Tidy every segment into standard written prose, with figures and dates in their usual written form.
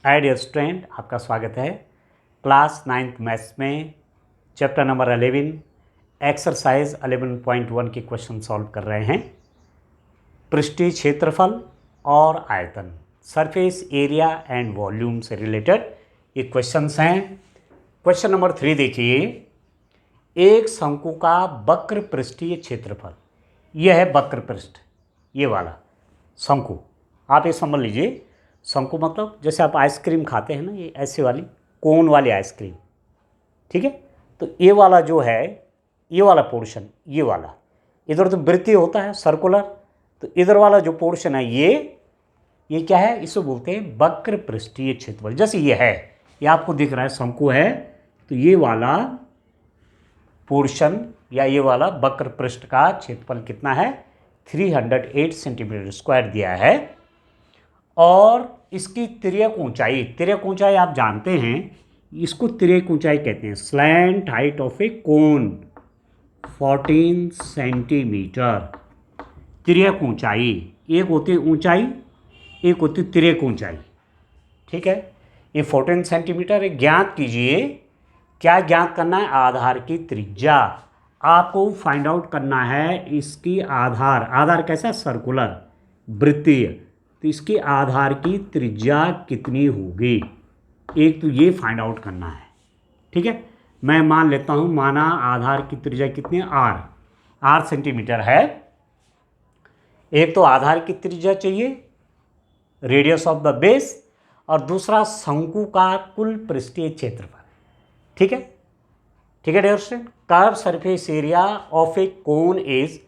Hi dear student, आपका स्वागत है। क्लास 9th मैथ्स में चैप्टर नंबर 11 एक्सरसाइज 11.1 के क्वेश्चन सॉल्व कर रहे हैं। पृष्ठीय क्षेत्रफल और आयतन, सरफेस एरिया एंड वॉल्यूम से रिलेटेड ये क्वेश्चंस हैं। क्वेश्चन नंबर 3 देखिए, एक शंकु का वक्र पृष्ठीय क्षेत्रफल, यह है वक्र पृष्ठ, ये वाला शंकु। आप ये समझ लीजिए, शंकु मतलब जैसे आप आइसक्रीम खाते हैं ना, ये ऐसे वाली कोन वाली आइसक्रीम, ठीक है। तो ये वाला जो है, ये वाला पोर्शन, ये वाला इधर तो वृत्तीय होता है, सर्कुलर, तो इधर वाला जो पोर्शन है ये क्या है, इसको बोलते हैं वक्र पृष्ठीय क्षेत्रफल। जैसे ये है, ये आपको दिख रहा है शंकु है, तो ये वाला पोर्शन या ये वाला वक्र पृष्ठ का क्षेत्रफल कितना है, 308 सेंटीमीटर स्क्वायर दिया है। और इसकी तिर्यक ऊंचाई आप जानते हैं, इसको तिर्यक ऊंचाई कहते हैं। Slant height of a cone 14 centimetre. तिर्यक ऊंचाई, एक होती है ऊंचाई, एक होती है तिर्यक ऊंचाई, ठीक है। ये 14 सेंटीमीटर है। ज्ञात कीजिए, क्या ज्ञात करना है, आधार की त्रिज्या आपको फाइंड आउट करना है। इसकी आधार कैसा, सर्कुलर, वृत्तीय, तो इसकी आधार की त्रिज्या कितनी होगी, एक तो ये फाइंड आउट करना है, ठीक है। मैं मान लेता हूँ, माना आधार की त्रिज्या कितनी है, आर सेंटीमीटर है। एक तो आधार की त्रिज्या चाहिए, रेडियस ऑफ द बेस, और दूसरा शंकु का कुल पृष्ठीय क्षेत्रफल, ठीक है। ठीक है dear student, curve surface area of a cone is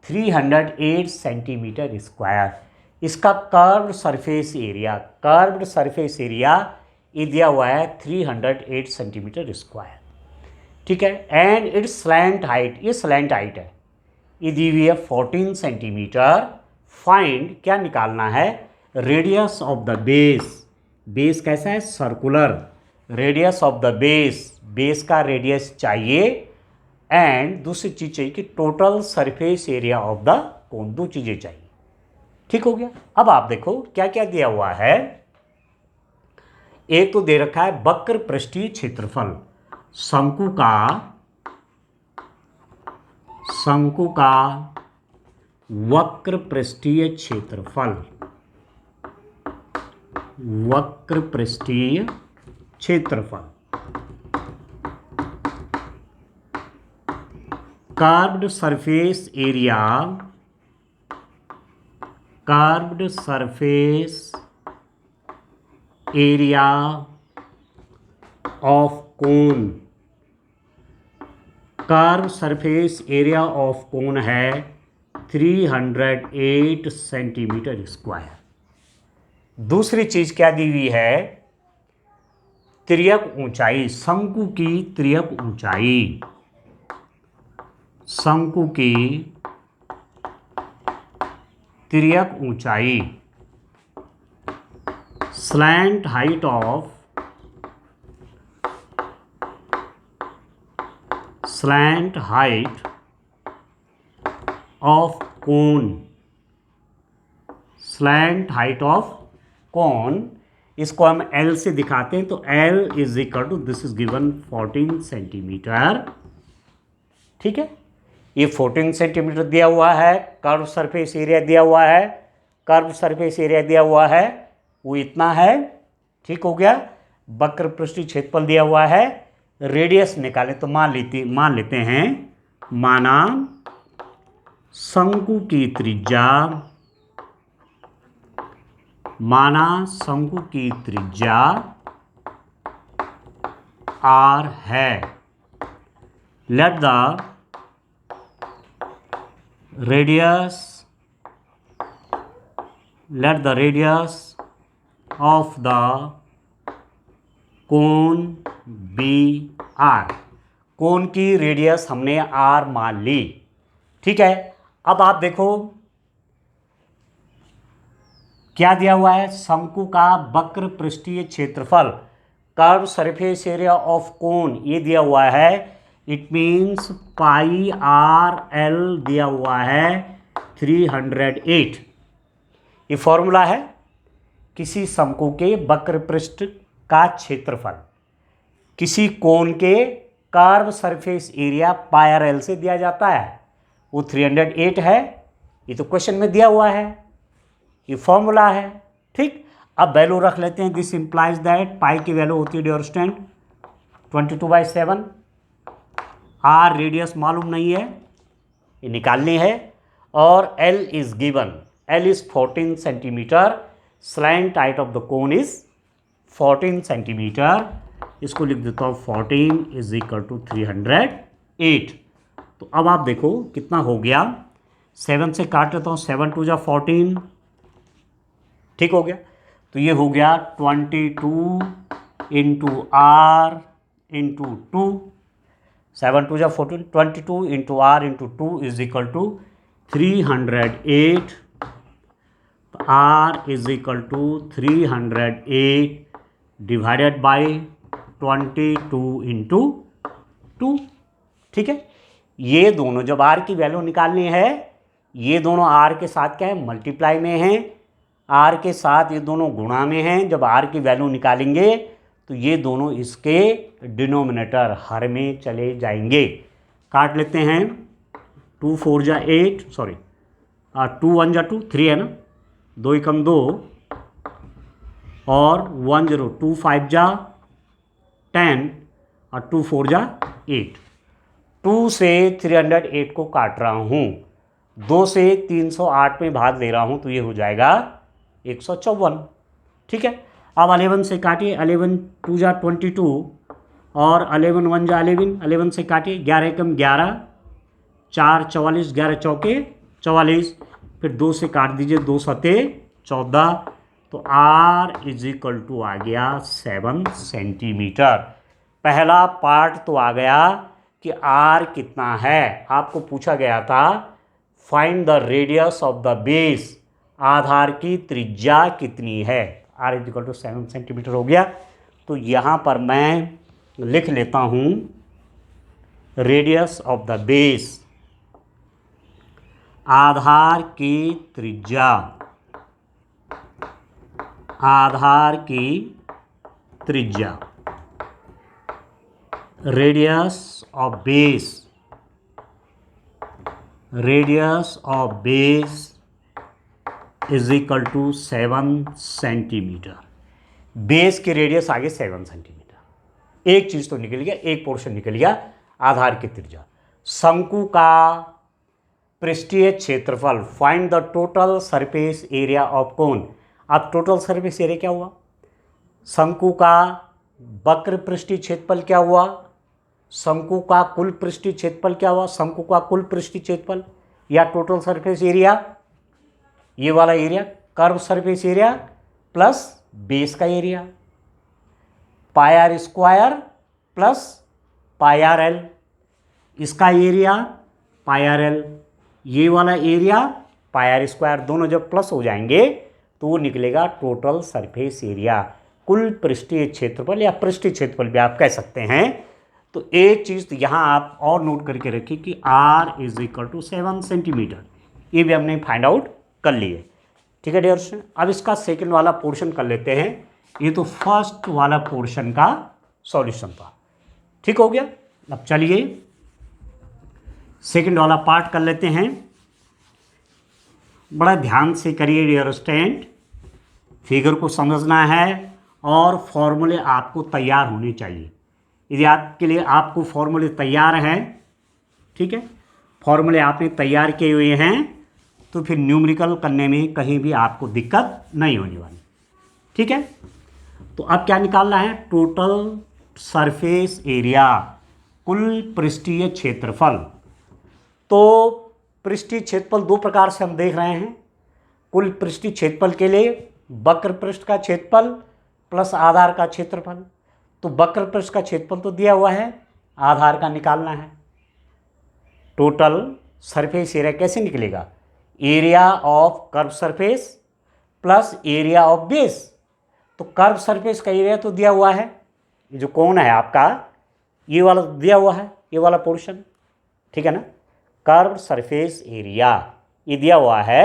308 centimetre square. इसका कर्व्ड सरफेस एरिया ये दिया हुआ है 308 सेंटीमीटर स्क्वायर, ठीक है। एंड इट्स स्लैंट हाइट, ये स्लैंट हाइट है, ये दी हुई है 14 सेंटीमीटर। फाइंड, क्या निकालना है, रेडियस ऑफ द बेस कैसा है, circular, radius of the base का रेडियस चाहिए। एंड दूसरी चीज चाहिए कि total surface area of the कोन, दो चीजें चाहिए, ठीक हो गया। अब आप देखो क्या क्या दिया हुआ है। एक तो दे रखा है वक्र पृष्ठीय क्षेत्रफल, शंकु का वक्र पृष्ठीय क्षेत्रफल, curved surface area of cone, curve surface area of कोन है 308 सेंटीमीटर स्क्वायर। दूसरी चीज क्या दी हुई है, तिर्यक ऊंचाई, शंकु की तिर्यक ऊंचाई, स्लैंट हाइट ऑफ कोन, इसको हम L से दिखाते हैं, तो L is equal to, this is given 14 centimetre, ठीक है। ये 14 सेंटीमीटर दिया हुआ है। कर्व सरफेस एरिया दिया हुआ है, वो इतना है, ठीक हो गया। वक्र पृष्ठीय क्षेत्रफल दिया हुआ है, रेडियस निकाले तो मान लेते हैं, माना शंकु की त्रिज्या R है। Let the radius of the cone be R। Cone की रेडियस हमने R मान ली, ठीक है। अब आप देखो क्या दिया हुआ है, शंकु का वक्र पृष्ठीय क्षेत्रफल, कर्व सरफेस एरिया ऑफ कोन, ये दिया हुआ है। It means pi r L दिया हुआ है 308। ये फॉर्मूला है किसी शंकु के वक्र पृष्ठ का क्षेत्रफल किसी कोण के curve surface area pi r L से दिया जाता है। वो 308 है, ये तो क्वेश्चन में दिया हुआ है, ये फॉर्मूला है। ठीक, अब वैल्यू रख लेते हैं। दिस इंप्लाइज दैट पाई की वैल्यू होती है डियर स्टूडेंट 22/7। आर रेडियस मालूम नहीं है, ये निकालनी है। और L is given, L is 14 centimetre, slant height of the cone is 14 centimetre. इसको लिख देता हूँ 14 इज इक्वल टू 308। तो अब आप देखो कितना हो गया, 7 से काट लेता हूँ, 7 2 जा 14, ठीक हो गया। तो ये हो गया 22 इंटू आर इंटू 2, 7 2 जा 14, 22 into R into 2 is equal to 308। R is equal to 308 divided by 22 into 2। ठीक है, ये दोनों जब आर की वैल्यू निकालनी है, ये दोनों आर के साथ क्या है, मल्टीप्लाई में हैं, आर के साथ ये दोनों गुणा में हैं। जब आर की वैल्यू निकालेंगे तो ये दोनों इसके डिनोमिनेटर हर में चले जाएंगे। काट लेते हैं, 2 4 जा 8, सॉरी 2 1 जा 2, 3 है ना, 2 एकम 2 और 1 0, 2 5 जा 10 और 2 4 जा 8। 2 से 308 को काट रहा हूँ, 2 से 308 में भाग दे रहा हूँ, तो ये हो जाएगा 154। ठीक है, अब 11 से काटिए, 11 2 जा 22 और 11 1 जा 11, 11 से काटिए, 11 एकम 11, 4 44, 11 चौके 44, फिर 2 से काट दीजिए, 2 सते 14। तो आर इज इक्वल टू आ गया 7 सेंटीमीटर। पहला पार्ट तो आ गया कि आर कितना है। आपको पूछा गया था find the radius of the base, आधार की त्रिज्या कितनी है। R is equal to 7 centimetre हो गया। तो यहाँ पर मैं लिख लेता हूँ रेडियस ऑफ द बेस, आधार की त्रिज्या, आधार की त्रिज्या, radius of base, radius of base is equal to 7 centimetre. Base की रेडियस आगे 7 सेंटीमीटर। एक चीज तो निकल गया, एक पोर्शन निकल गया, आधार की त्रिज्या। शंकु का पृष्ठीय क्षेत्रफल, find the total surface area of कोन। अब टोटल सरफेस एरिया क्या हुआ, शंकु का वक्र पृष्ठीय क्षेत्रफल क्या हुआ, शंकु का कुल पृष्ठीय क्षेत्रफल क्या हुआ, शंकु का कुल पृष्ठीय क्षेत्रफल या टोटल सरफेस एरिया, ये वाला area curve surface area plus base का area, pi r square plus pi r l, इसका एरिया पाई आर एल, ये वाला एरिया पाई आर स्क्वायर, दोनों जब प्लस हो जाएंगे तो वो निकलेगा टोटल सरफेस एरिया, कुल पृष्ठीय क्षेत्रफल या पृष्ठीय क्षेत्रफल भी आप कह सकते हैं। तो एक चीज़ तो यहाँ आप और नोट करके रखिए कि R is equal to 7 centimetre, ये भी हमने फाइंड आउट कर लिए। ठीक है डियर स्टूडेंट, अब इसका सेकंड वाला पोर्शन कर लेते हैं। ये तो फर्स्ट वाला पोर्शन का सॉल्यूशन था, ठीक हो गया। अब चलिए सेकंड वाला पार्ट कर लेते हैं। बड़ा ध्यान से करिए डियर स्टूडेंट, फिगर को समझना है और फॉर्मूले आपको तैयार होने चाहिए। यदि आपके लिए आपको फॉर्मूले तैयार हैं, ठीक है, फॉर्मूले आपने तैयार किए हुए हैं, तो फिर न्यूमेरिकल करने में कहीं भी आपको दिक्कत नहीं होने वाली। ठीक है, तो अब क्या निकालना है, टोटल सरफेस एरिया, कुल पृष्ठीय क्षेत्रफल। तो पृष्ठीय क्षेत्रफल दो प्रकार से हम देख रहे हैं। कुल पृष्ठीय क्षेत्रफल के लिए वक्र पृष्ठ का क्षेत्रफल प्लस आधार का क्षेत्रफल। तो वक्र पृष्ठ का क्षेत्रफल तो दिया हुआ है, आधार का निकालना है। टोटल सरफेस एरिया कैसे निकलेगा, area of curve surface plus area of base. तो कर्व सरफेस का एरिया तो दिया हुआ है, ये जो कोण है आपका, ये वाला दिया हुआ है, ये वाला पोर्शन, ठीक है ना। कर्व सरफेस एरिया ये दिया हुआ है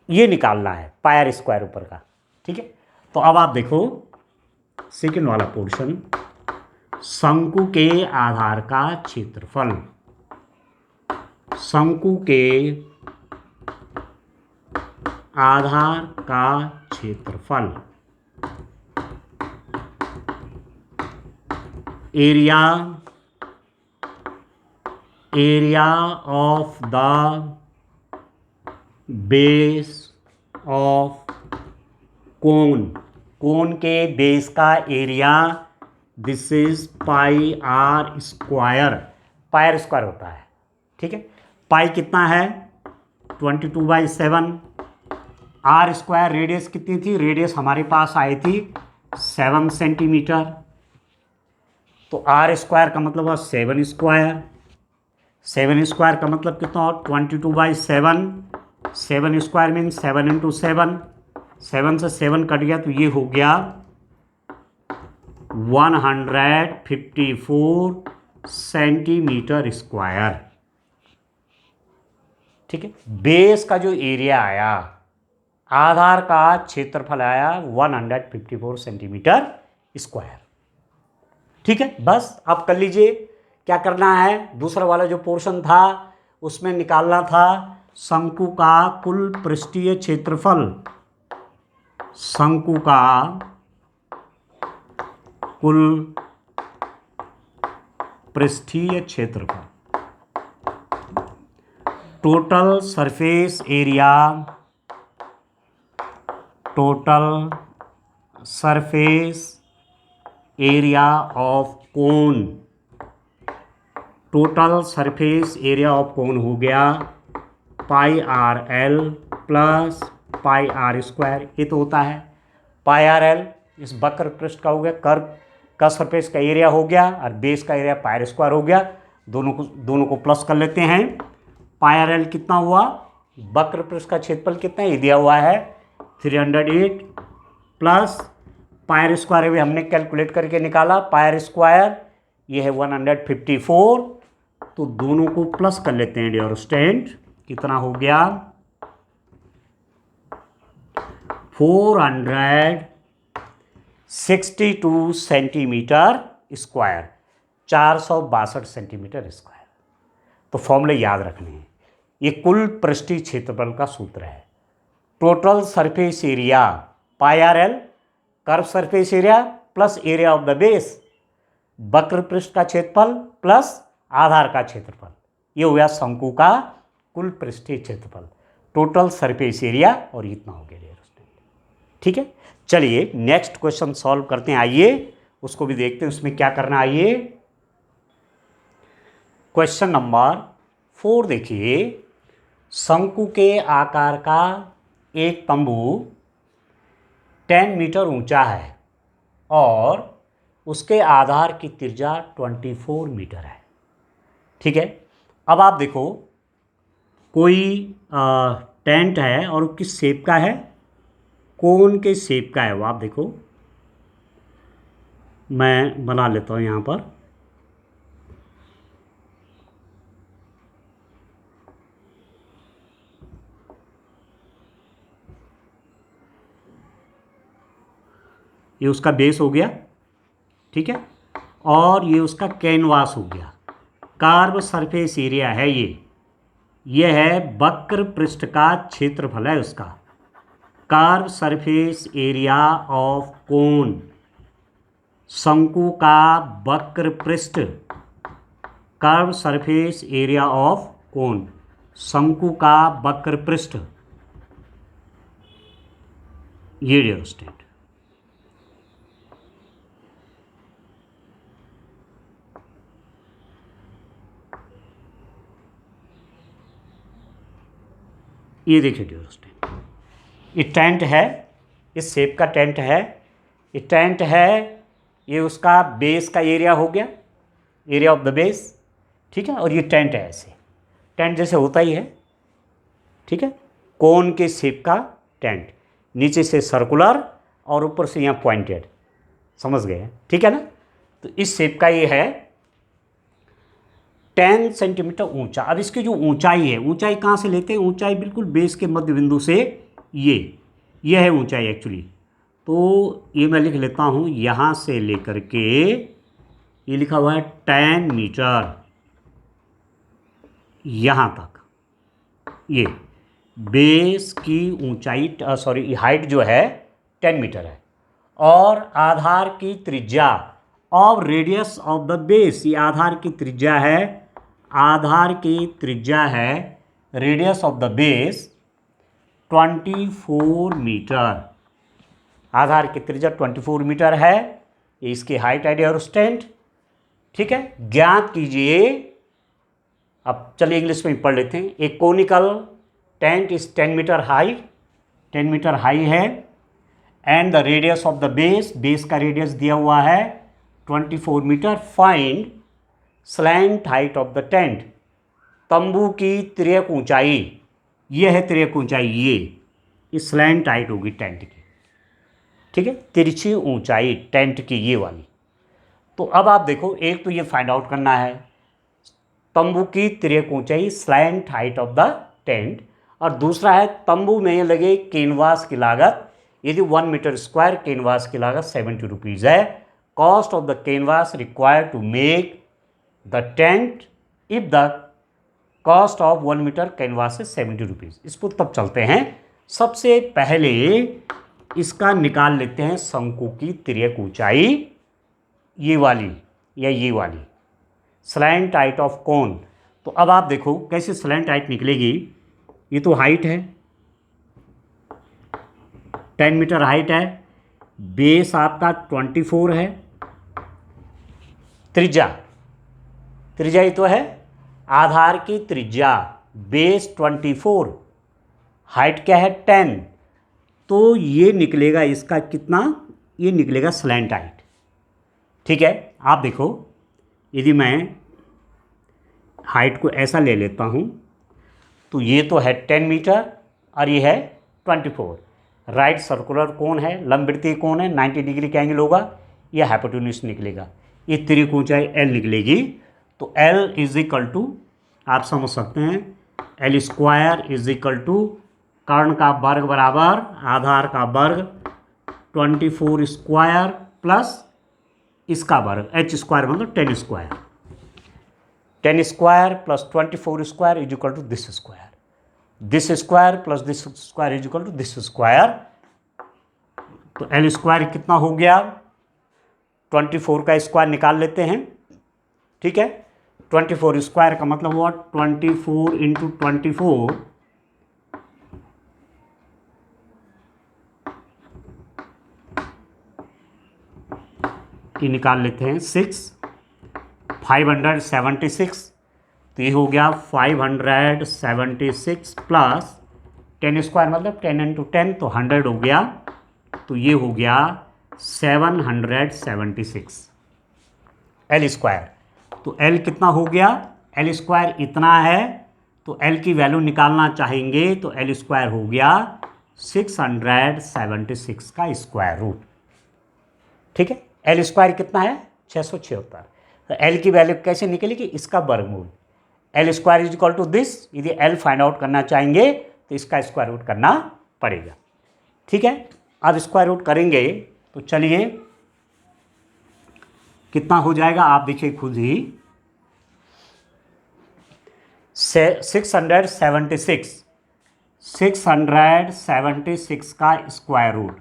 ये निकालना है पायर स्क्वायर ऊपर का, ठीक है। तो अब आप देखो सेकेंड वाला पोर्शन, शंकु के आधार का क्षेत्रफल, शंकु के आधार का क्षेत्रफल, area of the base of cone, cone के बेस का area, this is pi r square, pi r square होता है, ठीक है। पाई कितना है 22/7, आर स्क्वायर रेडियस कितनी थी, रेडियस हमारे पास आई थी 7 सेंटीमीटर, तो आर स्क्वायर का मतलब है 7 स्क्वायर, 7 स्क्वायर का मतलब कितना, 22/7, 7 स्क्वायर मीन 7 इंटू 7, 7 से 7 कट गया तो ये हो गया 154 सेंटीमीटर स्क्वायर, ठीक है। बेस का जो एरिया आया, आधार का क्षेत्रफल आया 154 सेंटीमीटर स्क्वायर, ठीक है। बस अब कर लीजिए, क्या करना है, दूसरा वाला जो पोर्शन था उसमें निकालना था शंकु का कुल पृष्ठीय क्षेत्रफल, शंकु का कुल पृष्ठीय क्षेत्रफल, total surface area, total surface area of cone, total surface area of cone हो गया pi r l plus pi r square, ये तो होता है पाई आर एल, इस वक्र पृष्ठ का हो गया, कर्व का सरफेस का एरिया हो गया और बेस का एरिया पाई आर स्क्वायर हो गया, दोनों को प्लस कर लेते हैं। पाई आर एल कितना हुआ, वक्र पृष्ठ का क्षेत्रफल कितना है, ये दिया हुआ है 308 प्लस पाई आर स्क्वायर भी हमने कैलकुलेट करके निकाला, पाई आर स्क्वायर ये है 154, तो दोनों को प्लस कर लेते हैं डियर स्टूडेंट, कितना हो गया 462 सेंटीमीटर स्क्वायर, 462 सेंटीमीटर स्क्वायर। तो फॉर्मूले याद रखने हैं, ये कुल पृष्ठीय क्षेत्रफल का सूत्र है, total surface area pi r L, curve surface area plus area of the base, वक्र पृष्ठ का क्षेत्रफल प्लस आधार का क्षेत्रफल, ये हो गया शंकु का कुल पृष्ठीय क्षेत्रफल, टोटल सरफेस एरिया, और इतना हो गया डियर स्टूडेंट, ठीक है। चलिए नेक्स्ट क्वेश्चन सॉल्व करते हैं, आइए उसको भी देखते हैं उसमें क्या करना। आइए क्वेश्चन नंबर 4 देखिए, शंकु के आकार का एक तंबू 10 मीटर ऊंचा है और उसके आधार की त्रिज्या 24 मीटर है, ठीक है। अब आप देखो कोई टेंट है और वो किस शेप का है, कोन के शेप का है वो, आप देखो मैं बना लेता हूँ यहाँ पर, ये उसका बेस हो गया, ठीक है, और ये उसका कैनवास हो गया, कार्व सरफेस एरिया है ये है वक्र पृष्ठ का क्षेत्रफल है उसका, कार्व सरफेस एरिया ऑफ कोन, शंकु का वक्र पृष्ठ, कर्व सरफेस एरिया ऑफ कोन, शंकु का वक्र पृष्ठ, ये डियर स्टूडेंट, ये देखिए डियर स्टूडेंट, ये टेंट है, इस शेप का टेंट है, ये टेंट है, ये उसका बेस का एरिया हो गया, एरिया ऑफ द बेस, ठीक है, और ये टेंट है, ऐसे टेंट जैसे होता ही है, ठीक है, कोन के शेप का टेंट, नीचे से सर्कुलर और ऊपर से यहाँ पॉइंटेड, समझ गए, ठीक है ना। तो इस शेप का ये है 10 सेंटीमीटर ऊंचा। अब इसकी जो ऊंचाई है, ऊंचाई कहाँ से लेते हैं, ऊंचाई बिल्कुल बेस के मध्य बिंदु से ये है ऊंचाई एक्चुअली। तो ये मैं लिख लेता हूँ, यहाँ से लेकर के ये लिखा हुआ है 10 मीटर यहाँ तक, ये बेस की ऊंचाई सॉरी हाइट जो है 10 मीटर है। और आधार की त्रिज्या और रेडियस ऑफ द बेस, ये आधार की त्रिज्या है, आधार की त्रिज्या है, radius of the base 24 metre. आधार की त्रिज्या 24 मीटर है, ये इसकी हाइट है डियर स्टूडेंट। ठीक है, ज्ञात कीजिए। अब चलिए इंग्लिश में पढ़ लेते हैं। एक conical tent is 10 metre high, 10 metre high है, and the radius of the base, base का रेडियस दिया हुआ है 24 metre. Find slant height of the tent, तंबू की तिर्यक ऊंचाई, ये है तिर्यक ऊंचाई, ये स्लैंट हाइट होगी टेंट की। ठीक है, तिरछी ऊंचाई टेंट की ये वाली। तो अब आप देखो, एक तो ये फाइंड आउट करना है तंबू की तिर्यक ऊंचाई, slant height of the tent, और दूसरा है तंबू में लगे कैनवास की लागत। यदि 1 मीटर स्क्वायर कैनवास की लागत 70 रुपीज़ है। Cost of the canvas required to make the tent if the cost of 1 metre canvas है 70 रुपीज़। इस पर तब चलते हैं। सबसे पहले इसका निकाल लेते हैं शंकु की तिर्यक ऊंचाई, ये वाली या ये वाली, स्लैंट हाइट ऑफ कोन। तो अब आप देखो कैसे स्लैंट हाइट निकलेगी। ये तो हाइट है, 10 मीटर हाइट है, बेस आपका 24 है, त्रिज्या, त्रिज्या ही तो है, आधार की त्रिज्या बेस 24, हाइट क्या है 10, तो ये निकलेगा इसका कितना, ये निकलेगा स्लैंट हाइट। ठीक है, आप देखो यदि मैं हाइट को ऐसा ले लेता हूँ तो ये तो है 10 मीटर और ये है 24। राइट सर्कुलर कोण है, लंबवृत्तीय कोण है, 90 डिग्री का एंगल होगा, यह हाइपोटेन्यूज निकलेगा, ये तिर्यक ऊंचाई L निकलेगी। तो L इज इक्वल टू, आप समझ सकते हैं, L square is equal to कर्ण का वर्ग बराबर आधार का वर्ग 24 स्क्वायर प्लस इसका वर्ग, H स्क्वायर मतलब 10 square, 10 square plus 24 square is equal to this square, this square plus this square is equal to this square. तो L स्क्वायर कितना हो गया, 24 का स्क्वायर निकाल लेते हैं। ठीक है, 24 स्क्वायर का मतलब हुआ 24 इंटू 24, ये निकाल लेते हैं 6, 576, तो ये हो गया 576 प्लस 10 स्क्वायर मतलब 10 इंटू 10 तो 100 हो गया, तो ये हो गया 776 L स्क्वायर। तो L कितना हो गया, L स्क्वायर इतना है, तो L की वैल्यू निकालना चाहेंगे तो L स्क्वायर हो गया 676 का स्क्वायर रूट। ठीक है, L स्क्वायर कितना है 676। तो L की वैल्यू कैसे निकलेगी, इसका वर्गमूल, L square is equal to this. यदि L फाइंड आउट करना चाहेंगे तो इसका स्क्वायर रूट करना पड़ेगा। ठीक है, अब स्क्वायर रूट करेंगे तो चलिए कितना हो जाएगा, आप देखिए खुद ही, 676 का स्क्वायर रूट।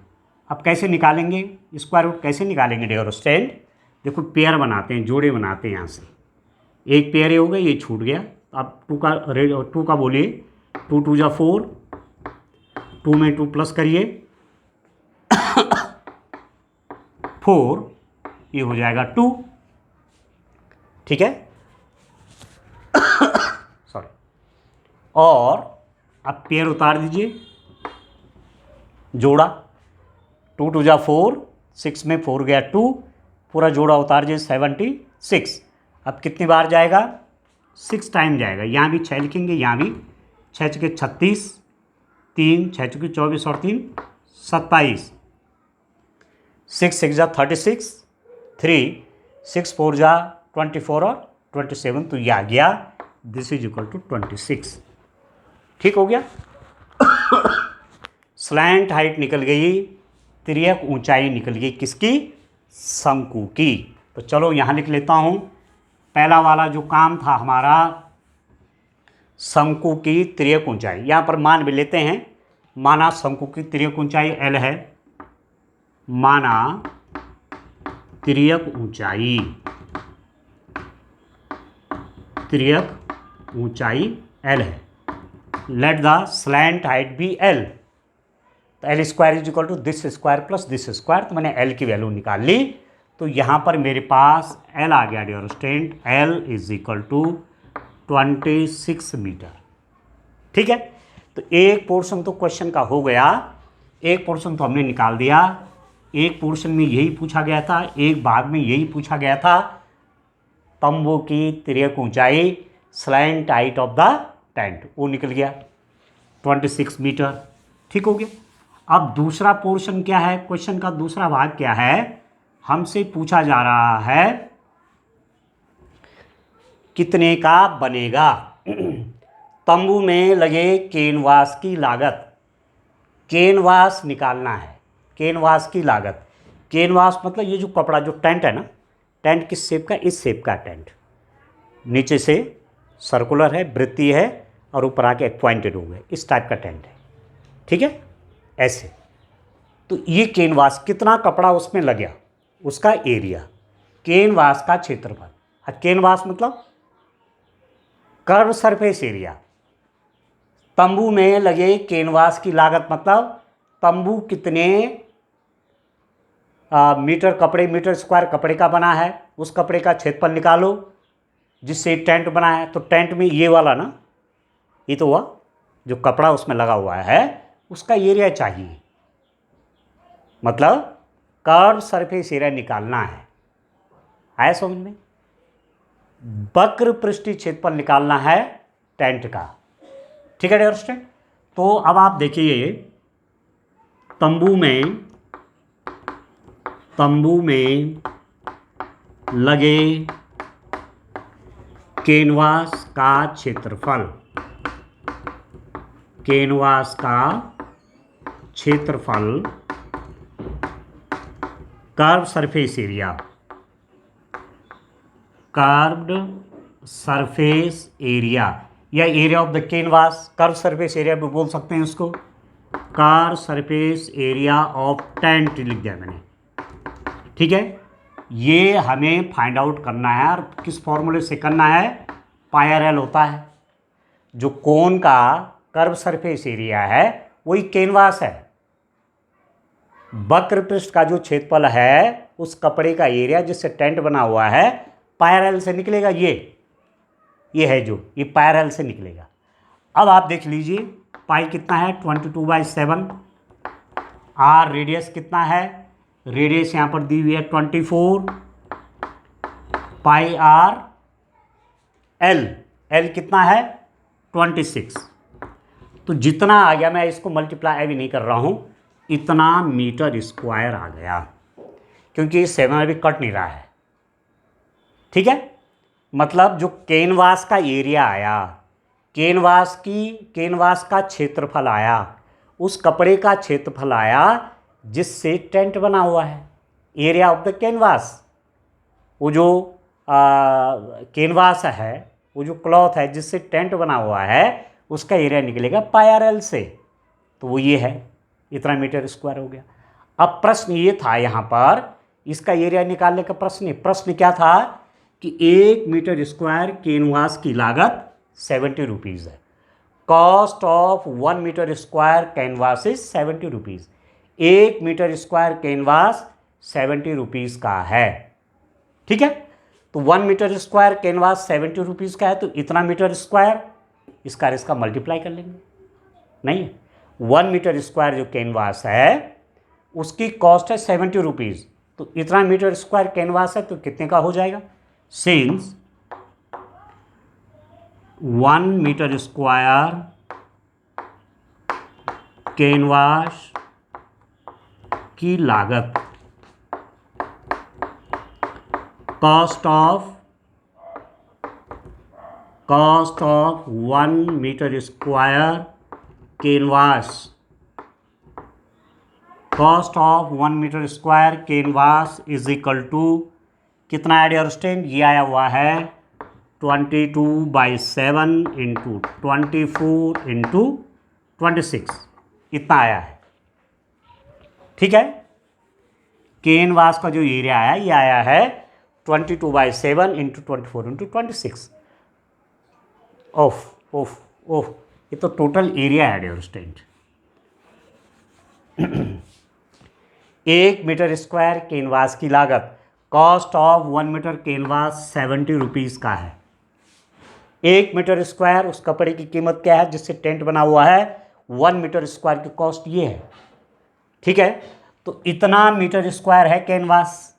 अब कैसे निकालेंगे स्क्वायर रूट, कैसे निकालेंगे डियर स्टूडेंट, देखो पेयर बनाते हैं, जोड़े बनाते हैं। यहाँ से एक पेयर हो गया, ये छूट गया, अब 2 का बोलिए, 2 2 जा 4, 2 में 2 प्लस करिए 4, ये हो जाएगा 2। ठीक है, सॉरी, और अब पेयर उतार दीजिए, जोड़ा, 2 2 जा 4, 6 में 4 गया 2, पूरा जोड़ा उतार दीजिए 76। अब कितनी बार जाएगा, 6 टाइम जाएगा। यहाँ भी 6 लिखेंगे, यहाँ भी 6 चुके 36, 3 6 चुके 24 और 3 27, 6 6 जा 36, 3 6 4 जा 24 और 27, तो यह आ गया दिस इज इक्वल टू 26। ठीक हो गया। स्लैंट हाइट निकल गई, तिर्यक ऊंचाई निकल गई किसकी? शंकु की। तो चलो यहाँ लिख लेता हूँ। पहला वाला जो काम था हमारा, शंकु की तिर्यक ऊंचाई, यहाँ पर मान भी लेते हैं। माना शंकु की तिर्यक ऊंचाई L है, माना तिर्यक ऊंचाई L है। Let the slant height be L। तो L square is equal to this square plus this square. तो मैंने L की वैल्यू निकाल ली। तो यहाँ पर मेरे पास L आ गया dear student, L is equal to 26 metre. ठीक है, तो एक पोर्शन तो क्वेश्चन का हो गया, एक पोर्शन तो हमने निकाल दिया। एक पोर्शन में यही पूछा गया था, एक भाग में यही पूछा गया था, तंबू की तिर्यक ऊंचाई, slant height of the tent, वो निकल गया 26 मीटर। ठीक हो गया। अब दूसरा पोर्शन क्या है, क्वेश्चन का दूसरा भाग क्या है, हमसे पूछा जा रहा है कितने का बनेगा। तंबू में लगे कैनवास की लागत, कैनवास निकालना है, कैनवास की लागत। कैनवास मतलब ये जो कपड़ा, जो टेंट है ना, टेंट किस शेप का? इस शेप का टेंट, नीचे से सर्कुलर है, वृत्तीय है, और ऊपर आके पॉइंटेड हो गए, इस टाइप का टेंट है। ठीक है, ऐसे। तो ये कैनवास, कितना कपड़ा उसमें लग गया, उसका एरिया, कैनवास का क्षेत्रफल। कैनवास मतलब कर्व सरफेस एरिया। तंबू में लगे कैनवास की लागत मतलब तंबू कितने मीटर कपड़े, मीटर स्क्वायर कपड़े का बना है, उस कपड़े का क्षेत्रफल निकालो जिससे टेंट बना है। तो टेंट में ये वाला ना, ये तो हुआ जो कपड़ा उसमें लगा हुआ है, उसका एरिया चाहिए, मतलब कर्व सरफेस एरिया निकालना है। आया समझ में? वक्र पृष्ठीय क्षेत्रफल निकालना है टेंट का। ठीक है डियर स्टूडेंट। तो अब आप देखिए, तंबू में लगे कैनवास का क्षेत्रफल, कैनवास का क्षेत्रफल curve surface area, curved surface area या area of the canvas, curve surface area भी बोल सकते हैं उसको, curve surface area of tent लिख दिया मैंने। ठीक है, ये हमें फाइंड आउट करना है, और किस फॉर्मूले से करना है? पाई/L होता है। जो कोन का कर्व सरफेस एरिया है वही कैनवास है, वक्र पृष्ठ का जो क्षेत्रफल है उस कपड़े का एरिया जिससे टेंट बना हुआ है, पाई/L से निकलेगा। ये है जो, ये पाई/L से निकलेगा। अब आप देख लीजिए, पाई कितना है? 22/7। आर रेडियस कितना है? रेडियस यहाँ पर दी हुई है 24 पाई/R। एल कितना है? 26। तो जितना आ गया, मैं इसको मल्टीप्लाई भी नहीं कर रहा हूँ, इतना मीटर स्क्वायर आ गया, क्योंकि 7 अभी कट नहीं रहा है। ठीक है, मतलब जो कैनवास का एरिया आया, कैनवास का क्षेत्रफल आया, उस कपड़े का क्षेत्रफल आया जिससे टेंट बना हुआ है, एरिया ऑफ द कैनवास। वो जो कैनवास है, वो जो क्लॉथ है जिससे टेंट बना हुआ है, उसका एरिया निकलेगा पाई/L से। तो वो ये है, इतना मीटर स्क्वायर हो गया। अब प्रश्न ये था यहाँ पर, इसका एरिया निकालने का प्रश्न क्या था कि 1 मीटर स्क्वायर कैनवास की लागत 70 रुपीज़ है। Cost of 1 metre square canvas is 70 rupees. 1 metre square canvas 70 rupees का है। ठीक है, तो 1 मीटर स्क्वायर कैनवास 70 रुपीज़ का है, तो इतना मीटर स्क्वायर, इसका मल्टीप्लाई कर लेंगे। नहीं, 1 मीटर स्क्वायर जो कैनवास है उसकी कॉस्ट है 70 रुपीज़, तो इतना मीटर स्क्वायर कैनवास है तो कितने का हो जाएगा? सिंस 1 मीटर स्क्वायर कैनवास की लागत, cost of 1 metre square canvas cost of 1 metre square canvas is equal to कितना है डियर स्टूडेंट, ये आया हुआ है 22/7 इंटू 24 इंटू 26, इतना आया है। ठीक है, कैनवास का जो एरिया आया ये आया है 22/7 इंटू 24 इंटू 26। ओफ ओफ ओफ, ये तो टोटल एरिया है dear student. 1 metre square canvas की लागत, cost of 1 metre canvas 70 rupees का है। 1 मीटर स्क्वायर उस कपड़े की कीमत क्या है जिससे टेंट बना हुआ है, 1 मीटर स्क्वायर की कॉस्ट ये है। ठीक है, तो इतना मीटर स्क्वायर है कैनवास,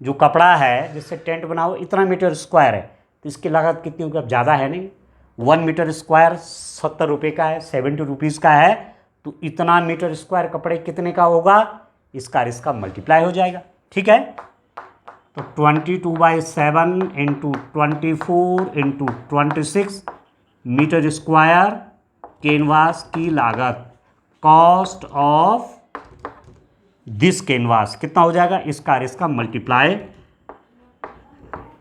जो कपड़ा है जिससे टेंट बना हुआ इतना मीटर स्क्वायर है, तो इसकी लागत कितनी होगी, अब ज़्यादा है नहीं। 1 मीटर स्क्वायर 70 रुपये का है, 70 रुपीज़ का है, तो इतना मीटर स्क्वायर कपड़े कितने का होगा, इसका मल्टीप्लाई हो जाएगा। ठीक है, तो 22/7 into 24 into 26 metre square canvas की लागत, कॉस्ट ऑफ दिस कैनवास कितना हो जाएगा, इसका multiply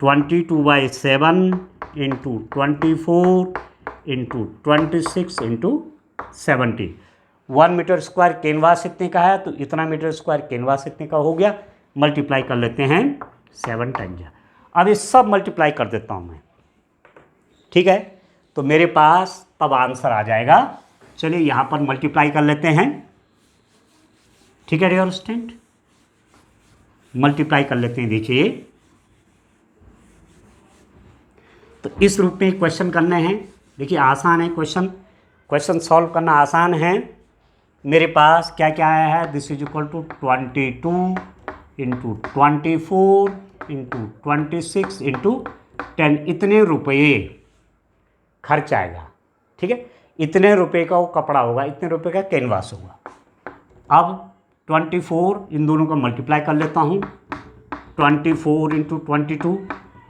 22/7 into 24 into 26 into 70। 1 metre square canvas इतने का है, तो इतना मीटर स्क्वायर कैनवास इतने का हो गया। मल्टीप्लाई कर लेते हैं 7 टाइम्स। अब ये सब मल्टीप्लाई कर देता हूँ मैं। ठीक है, तो मेरे पास तब आंसर आ जाएगा। चलिए यहाँ पर मल्टीप्लाई कर लेते हैं। ठीक है डियर स्टूडेंट, मल्टीप्लाई कर लेते हैं। देखिए, तो इस रूप में क्वेश्चन करने हैं। देखिए आसान है क्वेश्चन सॉल्व करना आसान है। मेरे पास क्या क्या आया है, this is equal to 22 into 24 into 26 into 10, इतने रुपये खर्च आएगा। ठीक है, इतने रुपये का वो कपड़ा होगा, इतने रुपये का कैनवास होगा। अब 24 इन दोनों का मल्टीप्लाई कर लेता हूँ, 24 इंटू 22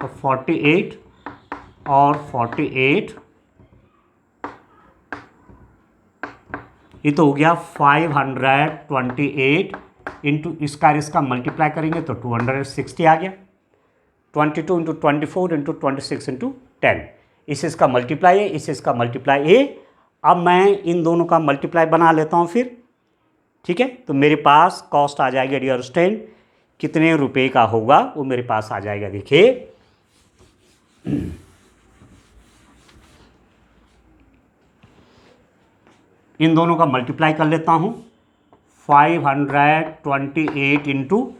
तो 48 और 48, ये तो हो गया 528 इंटू इसका मल्टीप्लाई करेंगे तो 260 आ गया। 22 इंटू 24 इंटू 26 इंटू 10, इसका मल्टीप्लाई है, इसका मल्टीप्लाई है। अब मैं इन दोनों का मल्टीप्लाई बना लेता हूँ फिर। ठीक है, तो मेरे पास कॉस्ट आ जाएगा डियर स्टूडेंट, कितने रुपए का होगा वो मेरे पास आ जाएगा। देखिए इन दोनों का मल्टीप्लाई कर लेता हूँ, 528 इंटू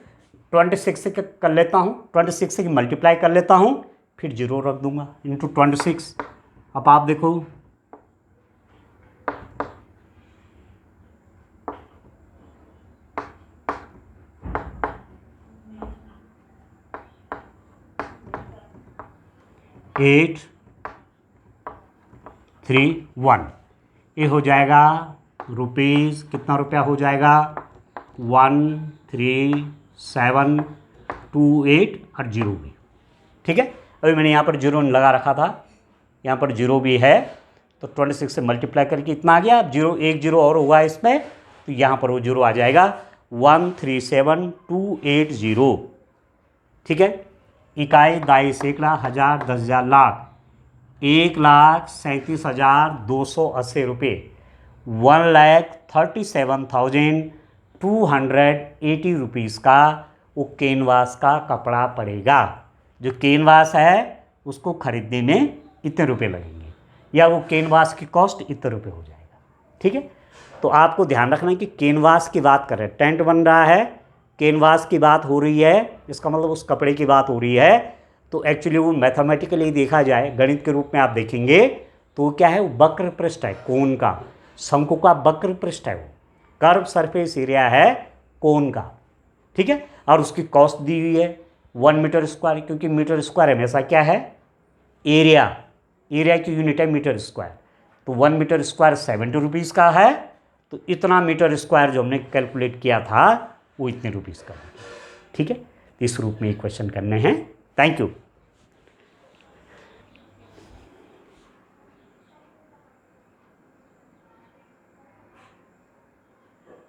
26 से कर लेता हूँ, 26 से मल्टीप्लाई कर लेता हूँ, फिर जीरो रख दूंगा इंटू 26। अब आप देखो, एट 3 1, ये हो जाएगा रुपीज़, कितना रुपया हो जाएगा 13728 और जीरो भी। ठीक है, अभी मैंने यहाँ पर जीरो लगा रखा था, यहाँ पर जीरो भी है, तो 26 से मल्टीप्लाई करके इतना आ गया। अब जीरो, एक जीरो और हुआ इसमें, तो यहाँ पर वो जीरो आ जाएगा 137,280। ठीक है, इकाई, दाइश, 1 लाख, हज़ार, 10,000, लाख, 1,37,280 रुपये, 1,37,280 रुपीज़ का वो कैनवास का कपड़ा पड़ेगा। जो कैनवास है उसको खरीदने में इतने रुपए लगेंगे, या वो कैनवास की कॉस्ट इतने रुपए हो जाएगा। ठीक है, तो आपको ध्यान रखना है कि कैनवास की बात कर रहे हैं, टेंट बन रहा है, कैनवास की बात हो रही है, इसका मतलब उस कपड़े की बात हो रही है। तो एक्चुअली वो मैथमेटिकली देखा जाए, गणित के रूप में आप देखेंगे तो क्या है, वो वक्र पृष्ठ है, कोण का, शंकु का वक्र पृष्ठ है, वो कर्व सरफेस एरिया है कोण का। ठीक है, और उसकी कॉस्ट दी हुई है 1 मीटर स्क्वायर, क्योंकि मीटर स्क्वायर हमेशा क्या है, एरिया की यूनिट है मीटर स्क्वायर। तो 1 मीटर स्क्वायर 70 रुपीज़ का है, तो इतना मीटर स्क्वायर जो हमने कैलकुलेट किया था वो इतने रुपीज़ का है। ठीक है, इस रूप में क्वेश्चन करने हैं। Thank you.